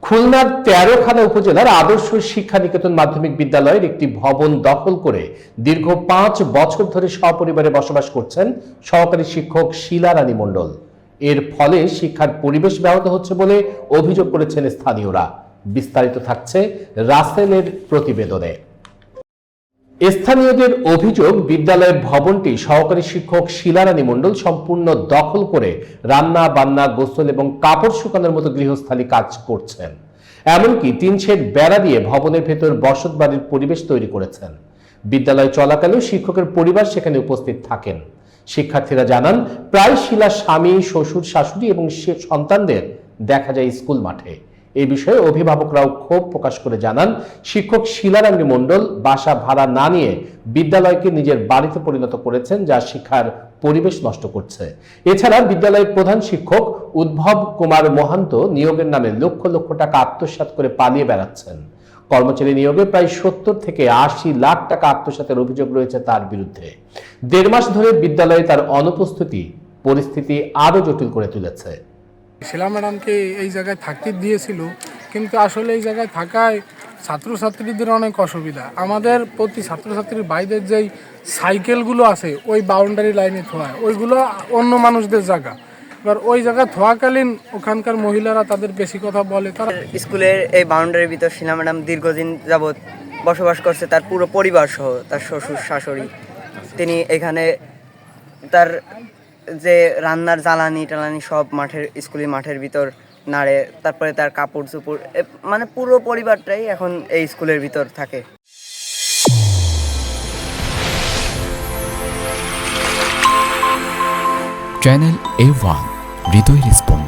খুলনার তেরোখানা উপজেলার আদর্শ শিক্ষা নিকেতন মাধ্যমিক বিদ্যালয়ের একটি ভবন দখল করে দীর্ঘ 5 বছর ধরে সপরিবারে বসবাস করছেন সহকারী শিক্ষক শিলা রানী মণ্ডল। এর ফলে শিক্ষার পরিবেশ ব্যাহত হচ্ছে বলে অভিযোগ করেছেন স্থানীয়রা। বিস্তারিত থাকছে রাসেলের প্রতিবেদনে। স্থানীয়দের অভিযোগ, বিদ্যালয়ের ভবনটি সহকারী শিক্ষক শিলা রানী মণ্ডল সম্পূর্ণ দখল করে রান্না বান্না, গোসল এবং কাপড় শুকানোর মতো গৃহস্থালী কাজ করছেন। এমনকি টিন শেড বেড়া দিয়ে ভবনের ভেতর বসত বাড়ির পরিবেশ তৈরি করেছেন। বিদ্যালয় চলাকালেও শিক্ষকের পরিবার সেখানে উপস্থিত থাকেন। শিক্ষার্থীরা জানান, প্রায় শিলার স্বামী, শ্বশুর, শাশুড়ি এবং সন্তানদের দেখা যায় স্কুল মাঠে। এই বিষয়ে অভিভাবকরাও ক্ষোভ প্রকাশ করে জানান, শিক্ষক শিলা রানী মণ্ডল বাসা ভাড়া না নিয়ে বিদ্যালয়কে নিজের বাড়িতে পরিণত করেছেন, যা শিক্ষার পরিবেশ নষ্ট করছে। এছাড়া বিদ্যালয়ের প্রধান শিক্ষক উদ্ভব কুমার মহান্ত নিয়োগের নামে লক্ষ লক্ষ টাকা আত্মসাৎ করে পালিয়ে বেড়াচ্ছেন। কর্মচারী নিয়োগে প্রায় 70 থেকে 80 লাখ টাকা আত্মসাতের অভিযোগ রয়েছে তার বিরুদ্ধে। 1.5 মাস ধরে বিদ্যালয়ে তার অনুপস্থিতি পরিস্থিতি আরো জটিল করে তুলেছে। শিলা ম্যাডামকে এই জায়গায় থাকতে দিয়েছিল, কিন্তু আসলে এই জায়গায় থাকায় ছাত্রছাত্রীদের অনেক অসুবিধা। আমাদের প্রতি ছাত্রছাত্রীর বাইরের যেই সাইকেলগুলো আছে ওই বাউন্ডারি লাইনে থোয়া, ওইগুলো অন্য মানুষদের জায়গা। এবার ওই জায়গা থোয়াকালীন ওখানকার মহিলারা তাদের বেশি কথা বলে। তারা স্কুলের এই বাউন্ডারির ভিতর শিলা ম্যাডাম দীর্ঘদিন যাবৎ বসবাস করছে, তার পুরো পরিবার সহ, তার শ্বশুর শাশুড়ি। তিনি এখানে তার যে রান্নার জ্বালানি টালানি সব স্কুলের মাঠের ভিতর নাড়ে। তারপরে তার কাপড় চোপড়, মানে পুরো পরিবারটাই এখন এই স্কুলের ভিতর থাকে। চ্যানেল A1 হৃদয় রেসপন্স।